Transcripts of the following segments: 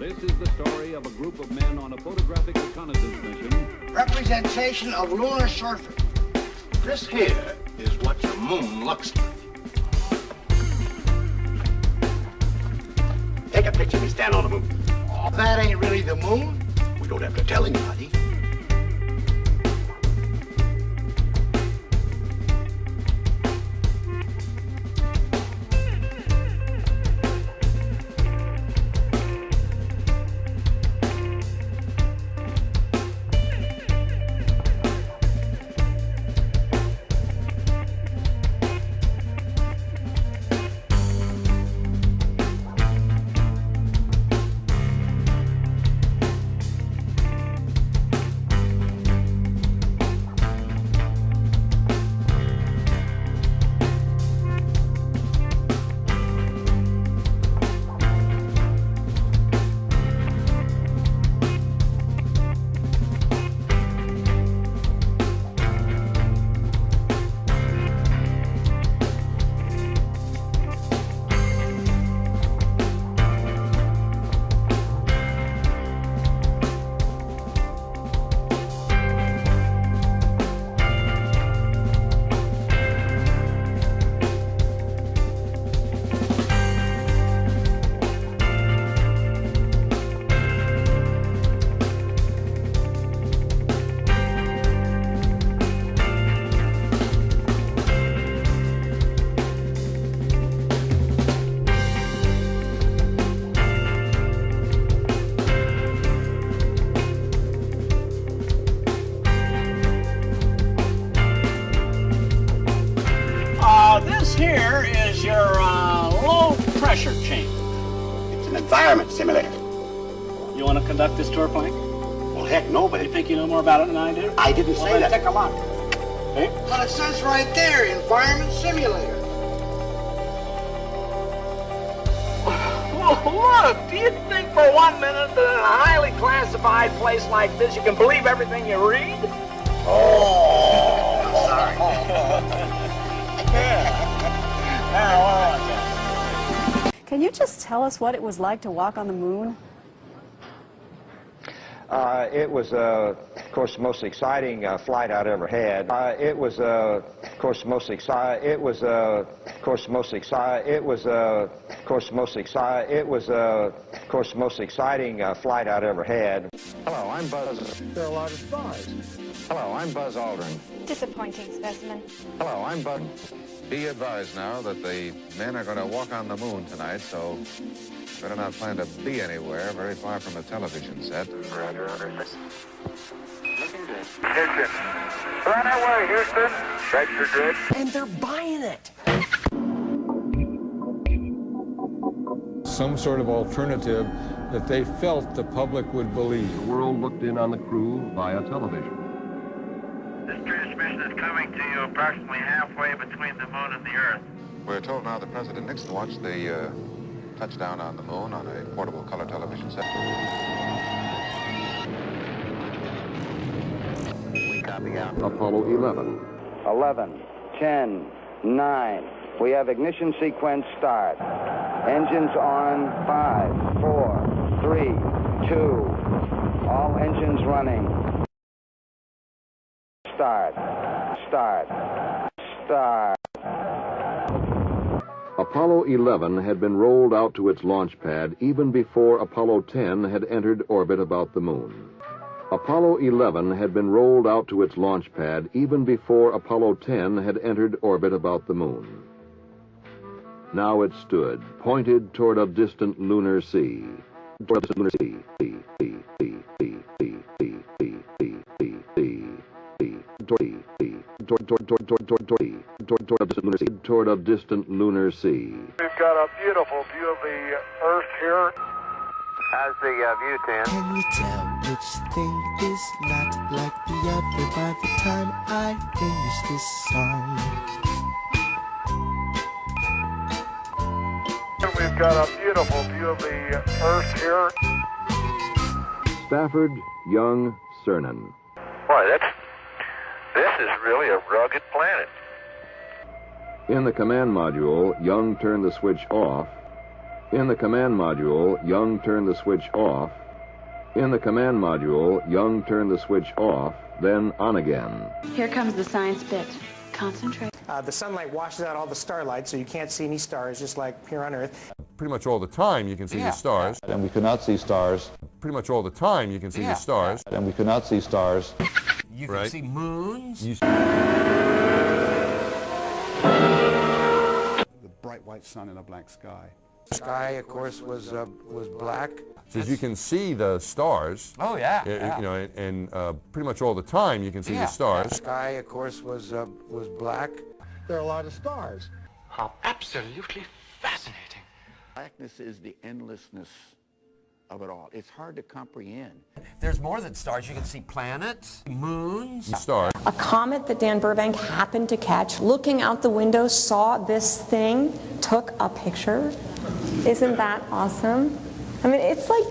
This is the story of a group of men on a photographic reconnaissance mission. Representation of lunar surface. This here is what your moon looks like. Take a picture of me standing on the moon. Oh, that ain't really the moon. We don't have to tell anybody. This here is your low pressure chamber. It's an environment simulator. You want to conduct this tour, Plank? Well, heck, no, but You think you know more about it than I do? I didn't say that. Take a look. Okay? Well, it says right there, environment simulator. Well, look, do you think for 1 minute that in a highly classified place like this you can believe everything you read? Oh, sorry. Can you just tell us what it was like to walk on the moon? It was, of course, the most exciting flight I'd ever had. It was, of course, the most exciting. It was, of course, the most exciting. It was, of course, the most exciting. It was, of course, the most exciting flight I'd ever had. Hello, I'm Buzz. There are a lot of spies. Hello, I'm Buzz Aldrin. Disappointing specimen. Hello, I'm Buzz. Be advised now that the men are going to walk on the moon tonight, so better not plan to be anywhere very far from a television set. Roger, Looking good. Attention. Run away, Houston. Stripes are good. And they're buying it. Some sort of alternative that they felt the public would believe. The world looked in on the crew via television. This transmission is coming to you approximately halfway between the moon and the Earth. We're told now that President Nixon watched the touchdown on the moon on a portable color television set. We copy out. Apollo 11. 11, 10, 9. We have ignition sequence start. Engines on 5, 4, 3, 2. All engines running. Start. Apollo 11 had been rolled out to its launch pad even before Apollo 10 had entered orbit about the moon. Apollo 11 had been rolled out to its launch pad even before Apollo 10 had entered orbit about the moon. Now it stood, pointed toward a distant lunar sea. Toward a distant lunar sea. Toward a distant lunar sea. We've got a beautiful view of the Earth here. How's the view, Tim? Can you tell which thing is not like the other by the time I finish this song? We've got a beautiful view of the Earth here. Stafford Young Cernan. Boy, this is really a rugged planet. In the command module, Young turned the switch off In the command module, Young turned the switch off. In the command module, Young turned the switch off, then on again. Here comes the science bit. Concentrate. The sunlight washes out all the starlight, so you can't see any stars, just like here on Earth. Pretty much all the time you can see the stars. And we could not see stars. Pretty much all the time you can see the stars. And we could not see stars. You can see moons. The bright white sun in a black sky. The sky, of course, was black. Says you can see the stars. Oh, yeah. You know, and pretty much all the time you can see the stars. The sky, of course, was black. There are a lot of stars. How absolutely fascinating. Blackness is the endlessness of it all. It's hard to comprehend. There's more than stars. You can see planets, moons, stars. A comet that Dan Burbank happened to catch, looking out the window, saw this thing, took a picture. Isn't that awesome? I mean, it's like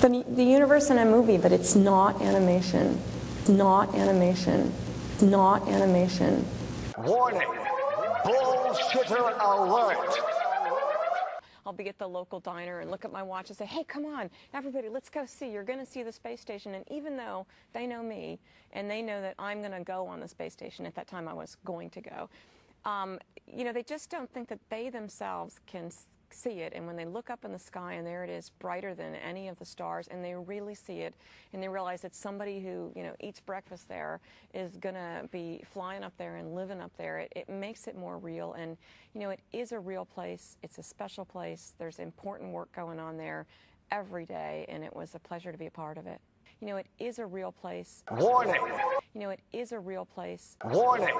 the universe in a movie, but it's not animation. It's not animation. It's not animation. Warning! Bullshitter alert! I'll be at the local diner and look at my watch and say, hey, come on, everybody, let's go see. You're going to see the space station. And even though they know me and they know that I'm going to go on the space station, at that time I was going to go, you know, they just don't think that they themselves can see it. And when they look up in the sky and there it is, brighter than any of the stars, and they really see it, and they realize that somebody who, you know, eats breakfast there is going to be flying up there and living up there, it makes it more real. And, you know, it is a real place. It's a special place. There's important work going on there every day, and it was a pleasure to be a part of it. You know, it is a real place. Warning! You know, it is a real place. Warning!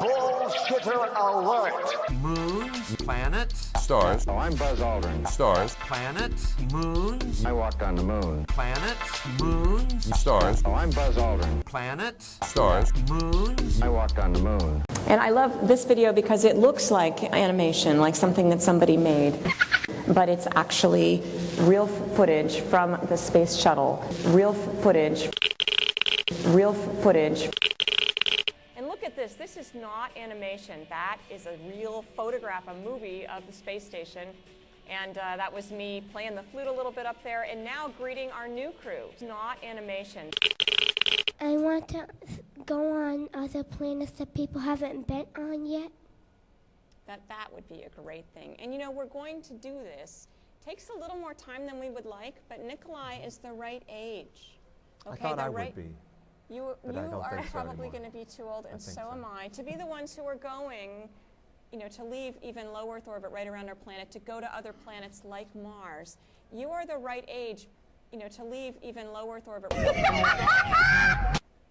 Bullshitter alert! moons, planets, stars. Oh, I'm Buzz Aldrin. Stars. Planets, moons. I walked on the moon. Planets, moons. Stars. Oh, I'm Buzz Aldrin. Planets, stars. Moons. I walked on the moon. And I love this video because it looks like animation, like something that somebody made. But it's actually real footage from the space shuttle. Real footage. Real footage. And look at this. This is not animation. That is a real photograph, a movie of the space station. And that was me playing the flute a little bit up there and now greeting our new crew. It's not animation. I want to go on other planets that people haven't been on yet. That would be a great thing. And you know, we're going to do this. Takes a little more time than we would like, but Nikolai is the right age. Okay, I thought I would be. You are probably going to be too old, and so am I. To be the ones who are going, you know, to leave even low Earth orbit right around our planet, to go to other planets like Mars. You are the right age, you know, to leave even low Earth orbit.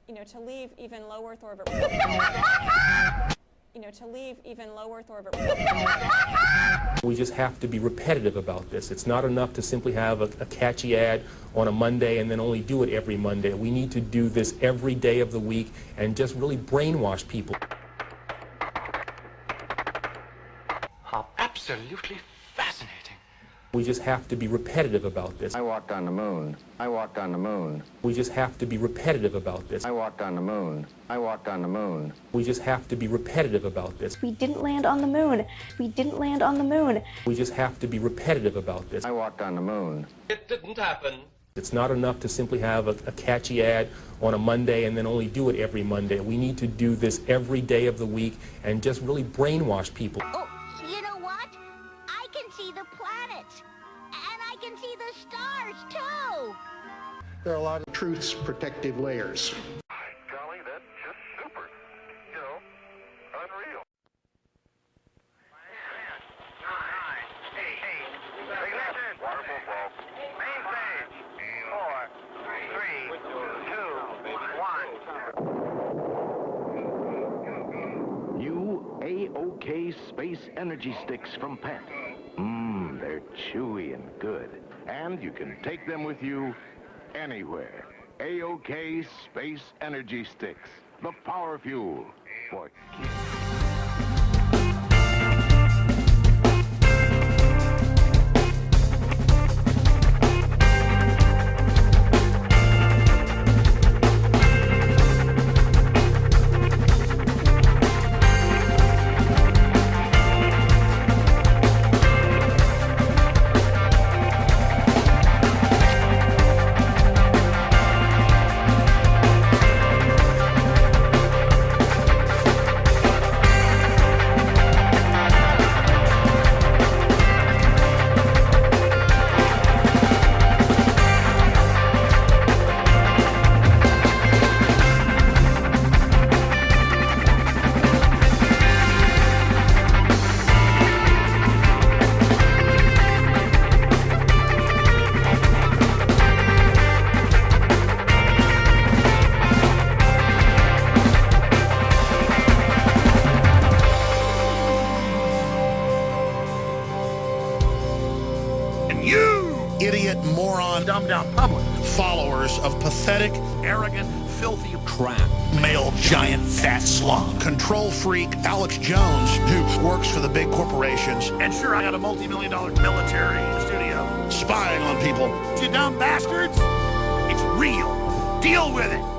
You know, to leave even low Earth orbit. You know, to leave even low Earth orbit. We just have to be repetitive about this. It's not enough to simply have a catchy ad on a Monday and then only do it every Monday. We need to do this every day of the week and just really brainwash people. How absolutely fascinating. We just have to be repetitive about this. I walked on the moon. I walked on the moon. We just have to be repetitive about this. I walked on the moon. I walked on the moon. We just have to be repetitive about this. We didn't land on the moon. We didn't land on the moon. We just have to be repetitive about this. I walked on the moon. It didn't happen. It's not enough to simply have a catchy ad on a Monday and then only do it every Monday. We need to do this every day of the week and just really brainwash people. Oh, you know what? I can see the planets. And I can see the stars, too. There are a lot of truth's protective layers. Golly, that's just super. You know, unreal. 9, 8, ignition. Waterfall fall. Main stage. 4, 3, 2, 1. New AOK Space Energy Sticks from Penn. They're chewy and good. And you can take them with you anywhere. AOK Space Energy Sticks. The power fuel for kids. universe of pathetic, arrogant, filthy crap. Male giant fat slob. Control freak Alex Jones, who works for the big corporations. And sure, I got a multi-million-dollar military studio. Spying on people. You dumb bastards! It's real. Deal with it.